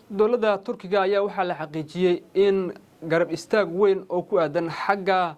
dowladda Turkiga ayaa waxaa la xaqiijiyay in garab istaag weyn oo ku aadan xagga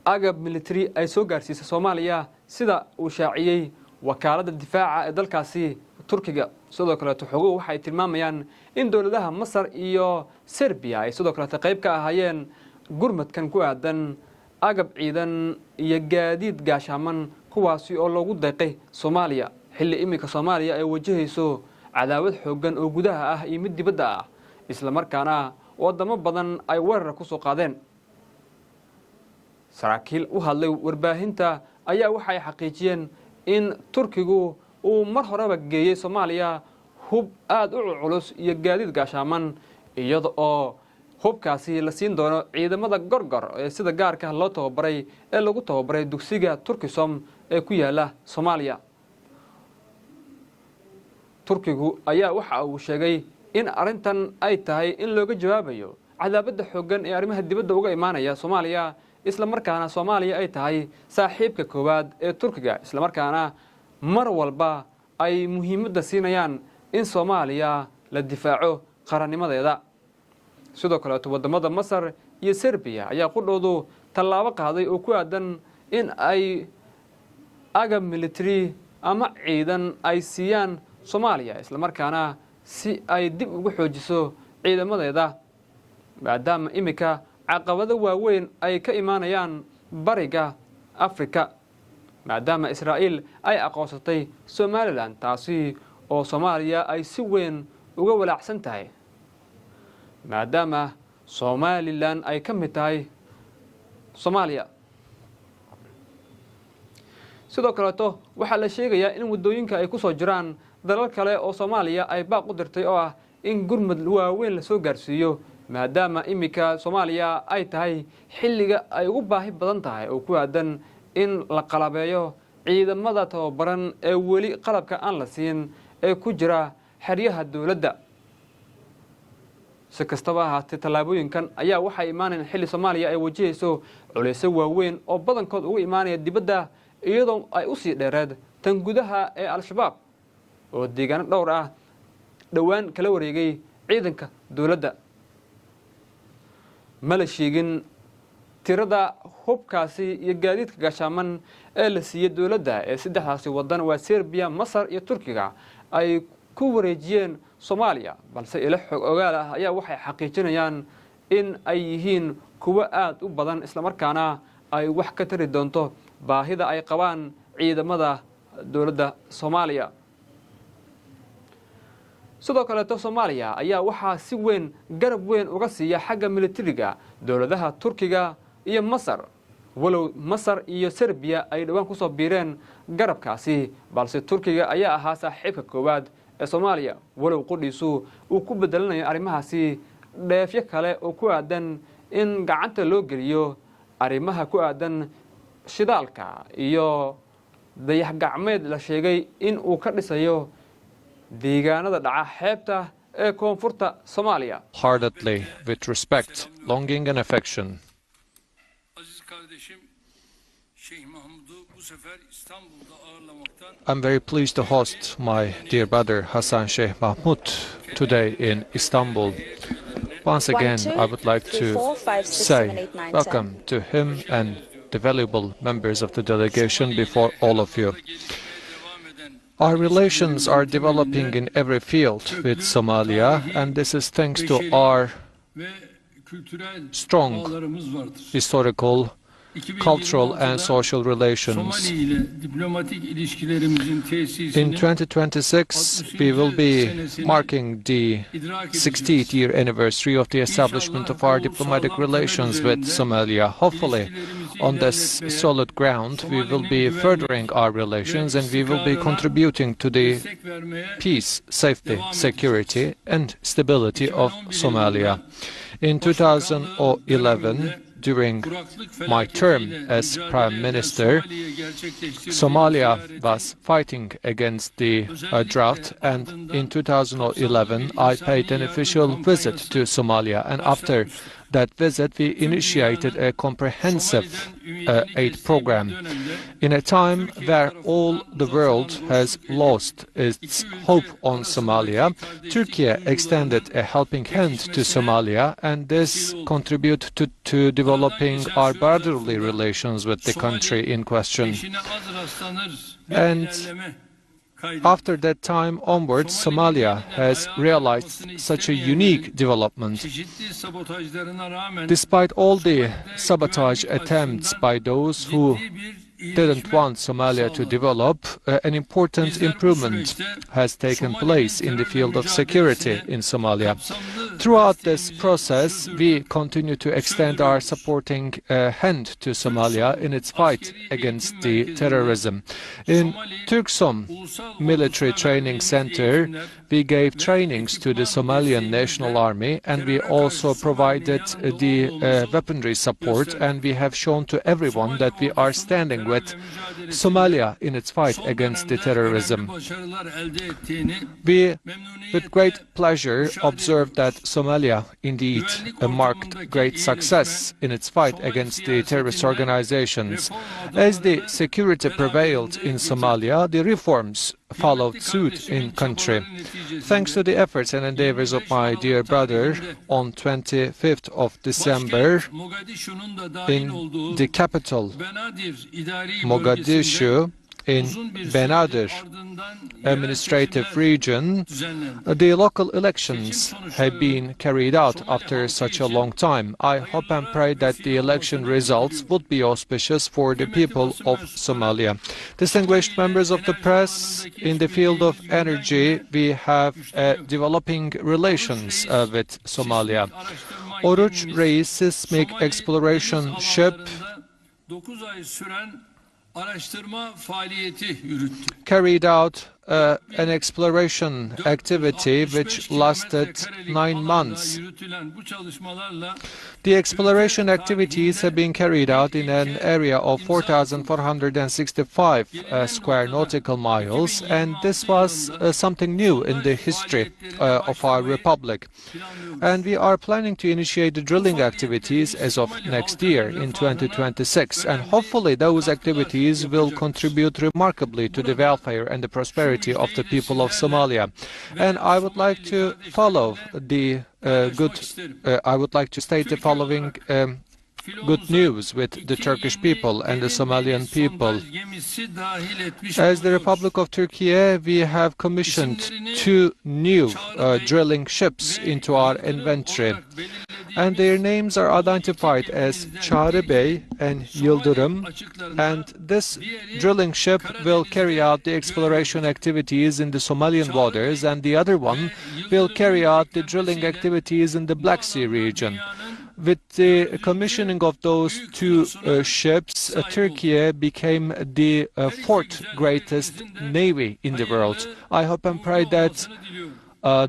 agab military ay soo gaarsiisay Soomaaliya sida uu shaaciyay wakaaladda difaaca ee dalkaasi Turkiga. sidoo kale xogo waxay tilmaamayaan in dowladaha Masar iyo Serbia ay sidoo kale qayb ka ahaayeen gurmadkan ku aadan agab ciidan iyo gaadiid gaashaaman kuwaasi oo loogu deeqay Soomaaliya xilli imika Soomaaliya ay wajahayso cadaawad xooggan oo gudaha ah iyo mid dibadda ah isla markaana wadamo badan ay weerar ku soo qaadeen. saraakiil u hadlay warbaahinta ayaa waxay xaqiijiyeen in Turkigu uu mar horeba geeyay Soomaaliya hub aad u culus iyo gaadiid gaashaaman iyada oo hubkaasi la siin doono ciidamada gorgor ee sida gaarka loo tababaray ee lagu tababaray dugsiga Turkisom ee ku yaala Soomaaliya. Turkigu ayaa waxa uu sheegay in arintan ay tahay in looga jawaabayo cadaabada xooggan ee arrimaha dibadda uga imaanaya Soomaaliya isla markaana Soomaaliya ay tahay saaxiibka koowaad ee Turkiga isla markaana mar walba ay muhiimadda siinayaan in Soomaaliya la difaaco qarannimadeeda. sidoo kale wadamada Masar iyo Serbia ayaa qudhoodu tallaabo qaaday oo ku aadan in ay agab military ama ciidan ay siiyaan Soomaaliya isla markaana si ay dib ugu xoojiso ciidamadeeda maadaama imika caqabado waaweyn ay ka imaanayaan bariga Afrika maadaama Israil ay aqoonsatay Somaliland taasi oo Soomaaliya ay si weyn uga walaacsan tahay maadaama Somaliland ay ka mid tahay Soomaaliya. sidoo kale waxaa la sheegayaa in wadooyinka ay ku soo jiraan dalal kale oo Soomaaliya ay baaq u dirtay oo ah in gurmad waaweyn la soo gaarsiiyo maadaama imika Soomaaliya ay tahay xilliga ay ugu baahi badan tahay oo ku aadan in la qalabeeyo ciidamada tababaran ee weli qalabka aan la siin ee ku jira xeryaha dawladda. si kastaba ahaatee tallaabooyinkan ayaa waxay imaanayaan xilli Soomaaliya ay wajahayso culeysyo waaweyn oo badankood uga imaanaya dibadda iyadoo ay u sii dheereed tan gudaha ee Al-Shabaab oo deegaano dhowr ah dhawaan kala wareegay ciidanka dawladda. ma la sheegin tirada hubkaasi iyo gaadiidka gaashaaman ee la siiyay dawladda ee saddexdaasi wadan waa Serbia, Masar iyo Turkiga ay ku wareejiyeen Soomaaliya balse ila xog ogaal ah ayaa waxay xaqiijinayaan in ay yihiin kuwa aad u badan isla markaana ay wax ka tari doonto baahida ay qabaan ciidamada dawladda Soomaaliya. sidoo kale Soomaaliya ayaa waxaa si weyn garab weyn uga siiya xagga militariga dawladaha Turkiga iyo Masar walow Masar iyo Serbia ay dhawaan ku soo biireen garabkaasi balse Turkiga ayaa ahaa saaxiibka koowaad ee Soomaaliya walow qudhiisu uu ku bedelanayo arrimahaasi dheefyo kale oo ku aadan in gacanta loo geliyo arrimaha ku aadan shidaalka iyo dayax gacmeed la sheegay in uu ka dhisayo deegaanada dhaca xeebta ee koonfurta Soomaaliya. Heartedly, with respect, longing and affection. I'm very pleased to host my dear brother Hassan Sheikh Mahmoud today in Istanbul. Once again, I would like to say welcome to him and the valuable members of the delegation before all of you. Our relations are developing in every field with Somalia, and this is thanks to our strong historical, cultural and social relations. In 2026, we will be marking the 60th year anniversary of the establishment of our diplomatic relations with Somalia. Hopefully, on this solid ground, we will be furthering our relations and we will be contributing to the peace, safety, security and stability of Somalia. In 2011, during my term as Prime Minister, Somalia was fighting against the drought, and in 2011 I paid an official visit to Somalia, and after that visit, we initiated a comprehensive aid program. In a time where all the world has lost its hope on Somalia, Turkey extended a helping hand to Somalia, and this contributed to developing our brotherly relations with the country in question. And after that time onwards, Somalia has realized such a unique development. Despite all the sabotage attempts by those who didn't want Somalia to develop, an important improvement has taken place in the field of security in Somalia. Throughout this process, we continue to extend our supporting hand to Somalia in its fight against the terrorism. In Turksom Military Training Center, we gave trainings to the Somalian National Army, and we also provided the weaponry support, and we have shown to everyone that we are standing with Somalia in its fight against the terrorism. We, with great pleasure, observed that Somalia indeed marked great success in its fight against the terrorist organizations. As the security prevailed in Somalia, the reforms followed suit in country. Thanks to the efforts and endeavors of my dear brother, on 25th of December, in the capital, Mogadishu, in Benadir administrative region, the local elections have been carried out after such a long time. I hope and pray that the election results would be auspicious for the people of Somalia. Distinguished members of the press, in the field of energy, we have developing relations with Somalia. Oruç Reis seismic exploration ship carried out an exploration activity which lasted 9 months. The exploration activities have been carried out in an area of 4,465 square nautical miles, and this was something new in the history of our republic. And we are planning to initiate the drilling activities as of next year in 2026, and hopefully those activities will contribute remarkably to the welfare and the prosperity of the people of Somalia. And I would like to follow the I would like to state the following good news with the Turkish people and the Somalian people. As the Republic of Turkey, we have commissioned 2 new drilling ships into our inventory, and their names are identified as Çağrı Bey and Yıldırım, and this drilling ship will carry out the exploration activities in the Somalian waters, and the other one will carry out the drilling activities in the Black Sea region. With the commissioning of those 2 ships, Turkey became the 4th greatest navy in the world. I hope and pray that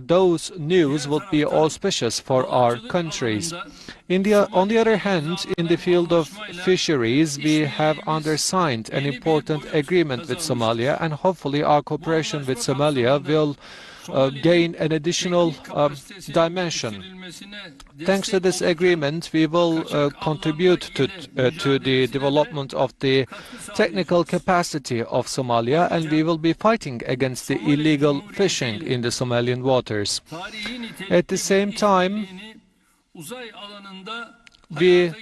those news would be auspicious for our countries. On the other hand, in the field of fisheries, we have undersigned an important agreement with Somalia, and hopefully our cooperation with Somalia will gain an additional dimension. Thanks to this agreement, we will contribute to the development of the technical capacity of Somalia, and we will be fighting against the illegal fishing in the Somalian waters. At the same time, we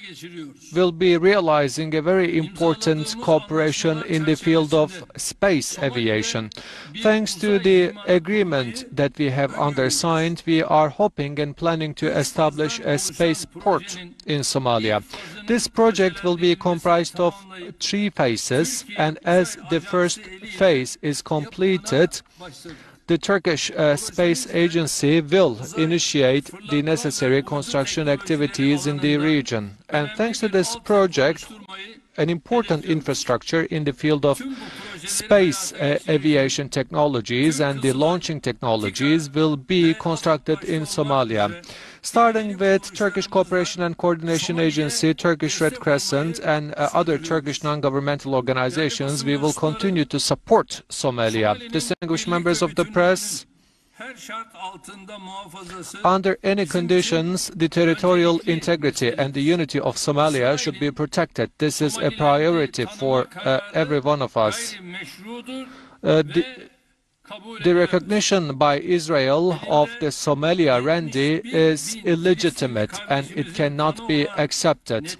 will be realizing a very important cooperation in the field of space aviation. Thanks to the agreement that we have undersigned, we are hoping and planning to establish a spaceport in Somalia. This project will be comprised of 3 phases, and as the first phase is completed, the Turkish Space Agency will initiate the necessary construction activities in the region. And thanks to this project, an important infrastructure in the field of space aviation technologies and the launching technologies will be constructed in Somalia. Starting with Turkish Cooperation and Coordination Agency, Turkish Red Crescent, and other Turkish non-governmental organizations, we will continue to support Somalia. Distinguished members of the press, Under any conditions, the territorial integrity and the unity of Somalia should be protected. This is a priority for every one of us. The recognition by Israel of the Somalia Rendi is illegitimate and it cannot be accepted.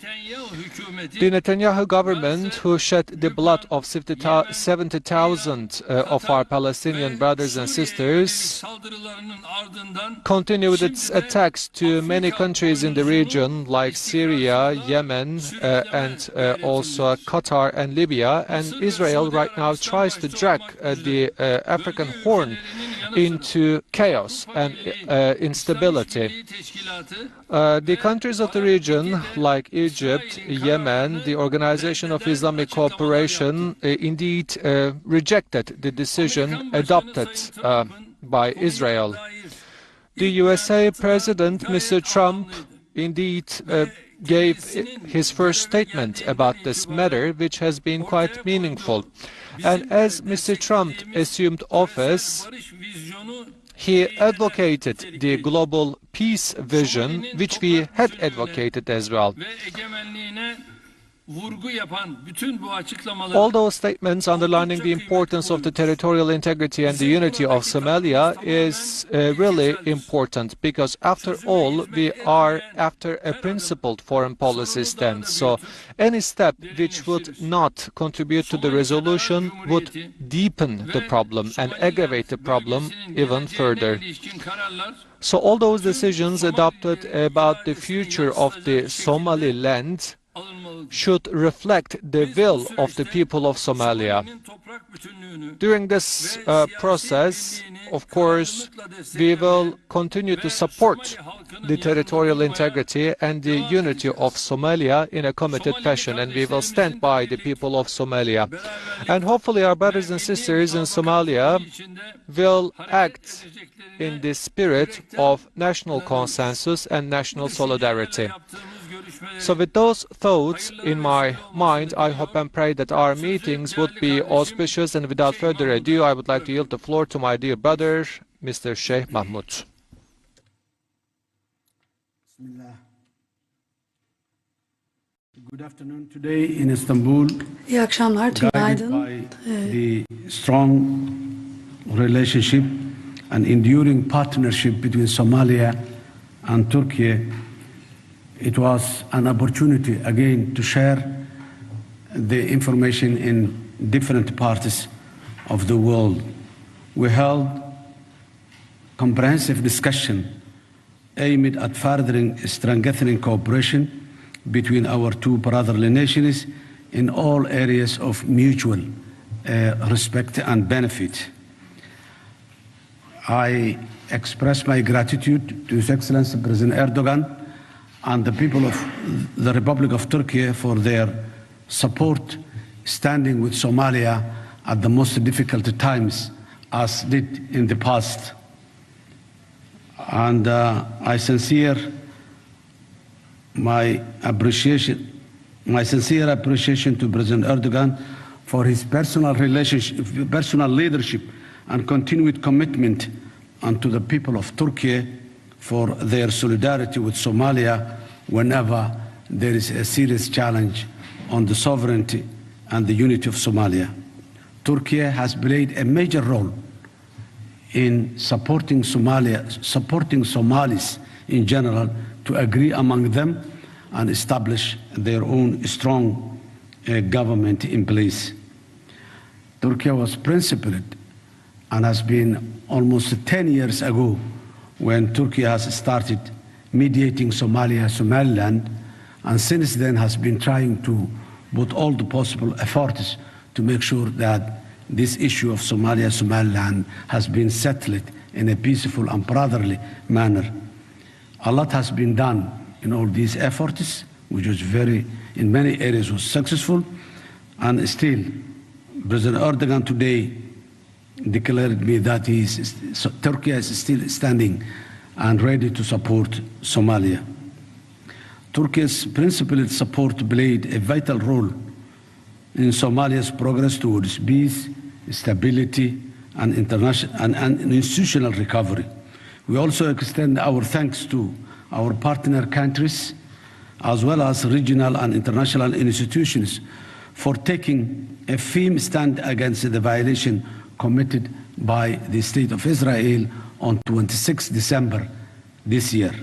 The Netanyahu government, who shed the blood of 70,000 of our Palestinian brothers and sisters, continued its attacks to many countries in the region like Syria, Yemen, and also Qatar and Libya. And Israel right now tries to drag the African Horn into chaos and instability. The countries of the region, like Egypt, Yemen, the Organization of Islamic Cooperation, indeed rejected the decision adopted by Israel. The USA President, Mr. Trump, indeed gave his first statement about this matter, which has been quite meaningful. And as Mr. Trump assumed office, he advocated the global peace vision, which we had advocated as well. All those statements underlining the importance of the territorial integrity and the unity of Somalia is really important, because after all, we are after a principled foreign policy stance. So any step which would not contribute to the resolution would deepen the problem and aggravate the problem even further. So all those decisions adopted about the future of the Somaliland should reflect the will of the people of Somalia. During this process, of course, we will continue to support the territorial integrity and the unity of Somalia in a committed fashion, and we will stand by the people of Somalia. And hopefully our brothers and sisters in Somalia will act in the spirit of national consensus and national solidarity. So with those thoughts in my mind, I hope and pray that our meetings would be auspicious, and without further ado, I would like to yield the floor to my dear brother, Mr. Sheikh Mahmoud. Good afternoon today in Istanbul. İyi akşamlar, tünaydın. The strong relationship and enduring partnership between Somalia and Turkey, it was an opportunity again to share the information in different parts of the world. We held comprehensive discussion aimed at furthering strengthening cooperation between our two brotherly nations in all areas of mutual respect and benefit. I express my gratitude to His Excellency President Erdogan and the people of the Republic of Turkey for their support, standing with Somalia at the most difficult times, as did in the past. And I sincere appreciation to President Erdogan for his personal leadership and continued commitment, and to the people of Turkey for their solidarity with Somalia whenever there is a serious challenge on the sovereignty and the unity of Somalia. Turkey has played a major role in supporting Somalis in general to agree among them and establish their own strong government in place. Turkey was principled and has been almost 10 years ago when Turkey has started mediating Somaliland, and since then has been trying to put all the possible efforts to make sure that this issue of Somaliland has been settled in a peaceful and brotherly manner. A lot has been done in all these efforts, which was in many areas was successful, and still President Erdogan today declared me that Turkey is still standing and ready to support Somalia. Turkey's principled support played a vital role in Somalia's progress towards peace, stability, and institutional recovery. We also extend our thanks to our partner countries, as well as regional and international institutions, for taking a firm stand against the violation committed by the State of Israel on 26 December this year.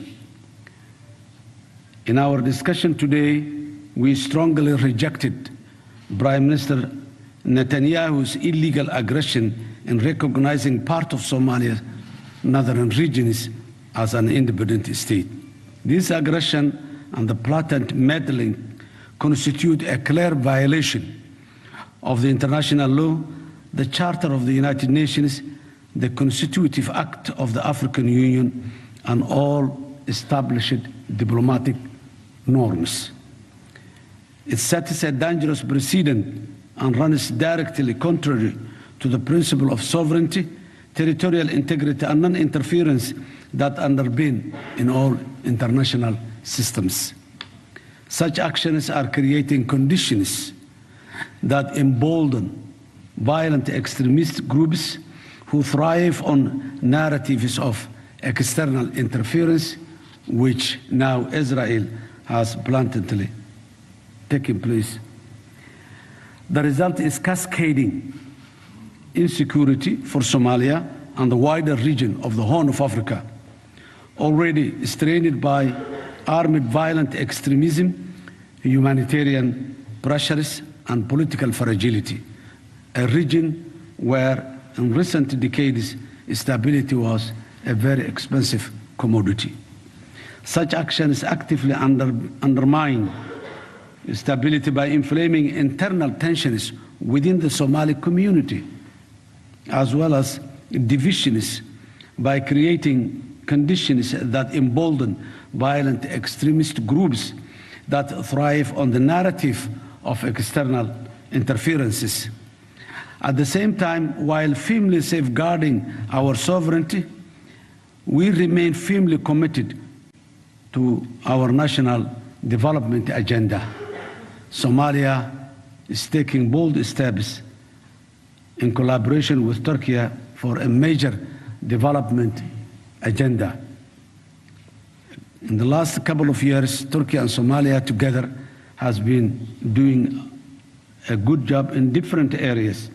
In our discussion today, we strongly rejected Prime Minister Netanyahu's illegal aggression in recognizing part of Somalia's northern regions as an independent state. This aggression and the blatant meddling constitute a clear violation of the international law, the Charter of the United Nations, the Constitutive Act of the African Union, and all established diplomatic norms. It sets a dangerous precedent and runs directly contrary to the principle of sovereignty, territorial integrity, and non-interference that underpin in all international systems. Such actions are creating conditions that embolden violent extremist groups who thrive on narratives of external interference, which now Israel has blatantly taken place. The result is cascading insecurity for Somalia and the wider region of the Horn of Africa, already strained by armed violent extremism, humanitarian pressures, and political fragility, a region where in recent decades stability was a very expensive commodity. Such actions actively undermine stability by inflaming internal tensions within the Somali community, as well as divisions by creating conditions that embolden violent extremist groups that thrive on the narrative of external interferences. At the same time, while firmly safeguarding our sovereignty, we remain firmly committed to our national development agenda. Somalia is taking bold steps in collaboration with Turkey for a major development agenda. In the last couple of years, Turkey and Somalia together has been doing a good job in different areas.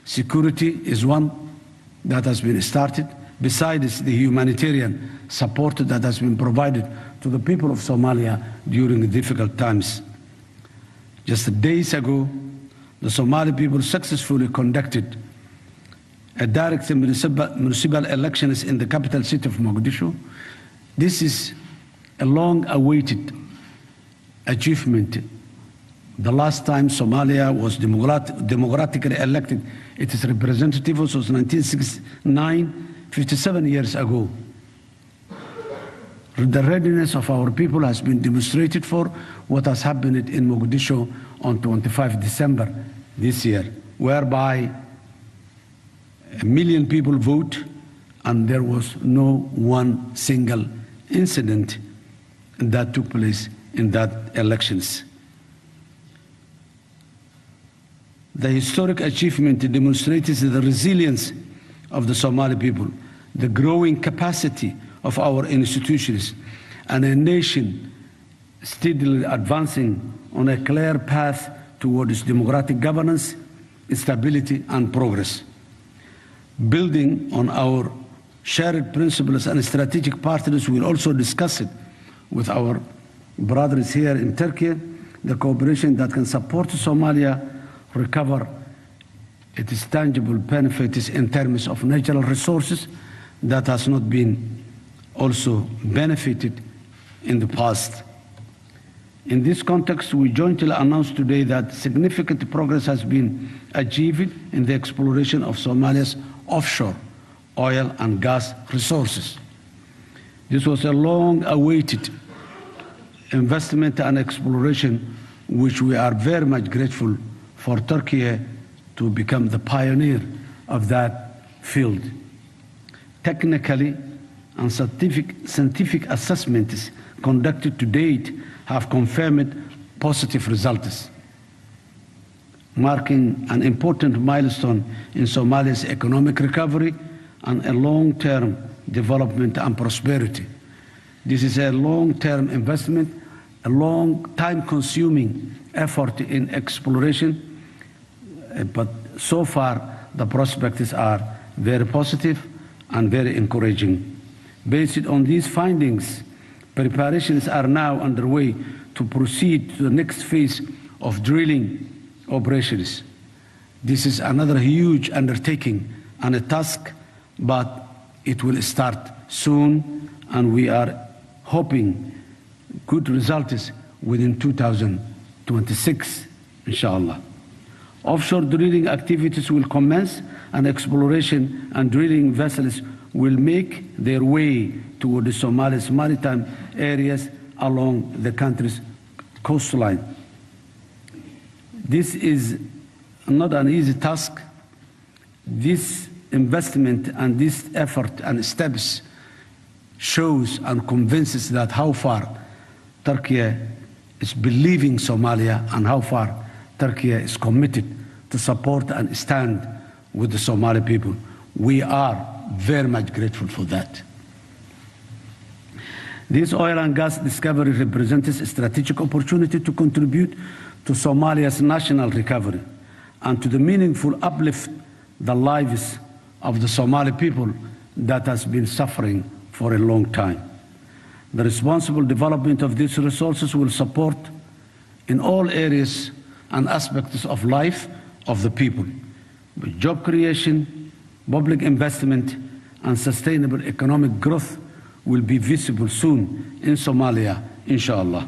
Security is one that has been started, besides the humanitarian support that has been provided to the people of Somalia during the difficult times. Just days ago, the Somali people successfully conducted a direct municipal elections in the capital city of Mogadishu. This is a long-awaited achievement. The last time Somalia was democratically elected its representatives was 1969, 57 years ago. The readiness of our people has been demonstrated for what has happened in Mogadishu on 25 December this year, whereby 1 million people vote and there was no one single incident that took place in that elections. The historic achievement demonstrates the resilience of the Somali people, the growing capacity of our institutions, and a nation steadily advancing on a clear path towards democratic governance, stability, and progress. Building on our shared principles and strategic partners, we will also discuss it with our brothers here in Turkey, the cooperation that can support Somalia recover its tangible benefits in terms of natural resources that has not been also benefited in the past. In this context, we jointly announced today that significant progress has been achieved in the exploration of Somalia's offshore oil and gas resources. This was a long-awaited investment and exploration, which we are very much grateful for Turkey to become the pioneer of that field. Technically and scientific assessments conducted to date have confirmed positive results. marking an important milestone in Somalia's economic recovery and a long-term development and prosperity. This is a long-term investment, a long time-consuming effort in exploration, but so far the prospects are very positive and very encouraging. Based on these findings, preparations are now underway to proceed to the next phase of drilling operations. This is another huge undertaking and a task, but it will start soon, and we are hoping good results within 2026, inshallah. Offshore drilling activities will commence, and exploration and drilling vessels will make their way toward the Somalia's maritime areas along the country's coastline. This is not an easy task. This investment and this effort and steps shows and convinces that how far Turkey is believing Somalia and how far Turkey is committed to support and stand with the Somali people. We are very much grateful for that. This oil and gas discovery represents a strategic opportunity to contribute to Somalia's national recovery and to the meaningful uplift the lives of the Somali people that has been suffering for a long time. The responsible development of these resources will support in all areas and aspects of life of the people, with job creation, public investment, and sustainable economic growth will be visible soon in Somalia, inshallah.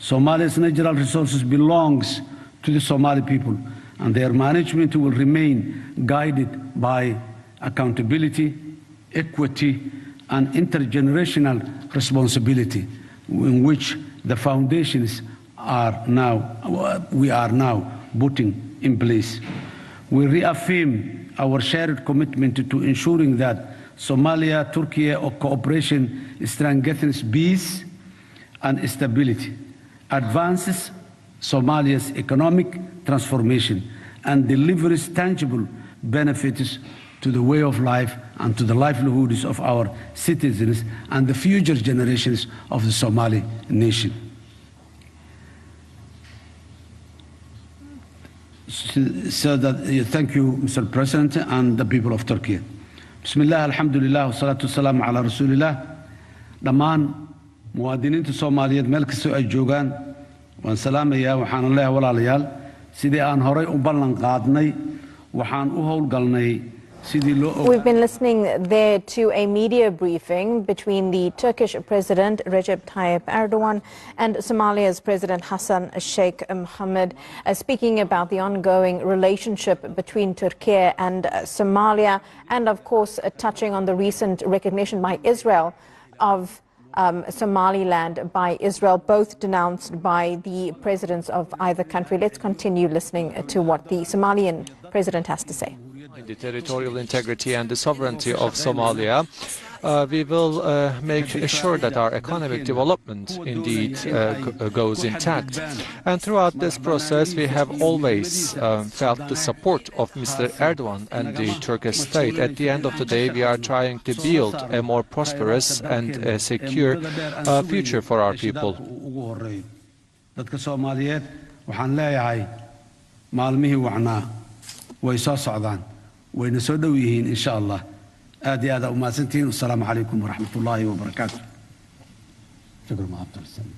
Somalia's natural resources belongs to the Somali people, and their management will remain guided by accountability, equity, and intergenerational responsibility, in which the foundations we are now putting in place. We reaffirm our shared commitment to ensuring that Somalia-Turkey cooperation strengthens peace and stability, advances Somalia's economic transformation, and delivers tangible benefits to the way of life and to the livelihoods of our citizens and the future generations of the Somali nation. So thank you, Mr. President, and the people of Turkey. Bismillah, alhamdulillah, wassalatu wassalamu ala rasulillah. Dhammaan muwaadiniinta Soomaaliyeed meel kastoo ay joogaan waan salaamayaa, waxaan leeyahay walaalayaal sidii aan horay u ballan qaadnay waxaan u howlgalnay. We've been listening there to a media briefing between the Turkish President Recep Tayyip Erdogan and Somalia's President Hassan Sheikh Mohammed, speaking about the ongoing relationship between Turkey and Somalia, and of course touching on the recent recognition by Israel of Somaliland by Israel, both denounced by the presidents of either country. Let's continue listening to what the Somalian president has to say. The territorial integrity and the sovereignty of Somalia, we will make sure that our economic development indeed goes intact. And throughout this process, we have always felt the support of Mr. Erdogan and the Turkish state. At the end of the day, we are trying to build a more prosperous and a secure future for our people. وين سودويهين إن شاء الله. آدي هذا وما سنتين والسلام عليكم ورحمة الله وبركاته. شكرا مع عبد السلام.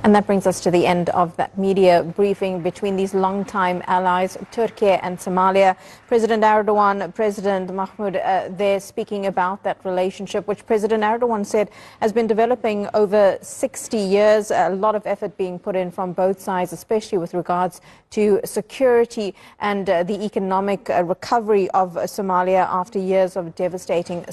And that brings us to the end of that media briefing between these long-time allies, Turkey and Somalia. President Erdogan, President Mahmoud, they're speaking about that relationship, which President Erdogan said has been developing over 60 years, a lot of effort being put in from both sides, especially with regards to security and the economic recovery of Somalia after years of devastating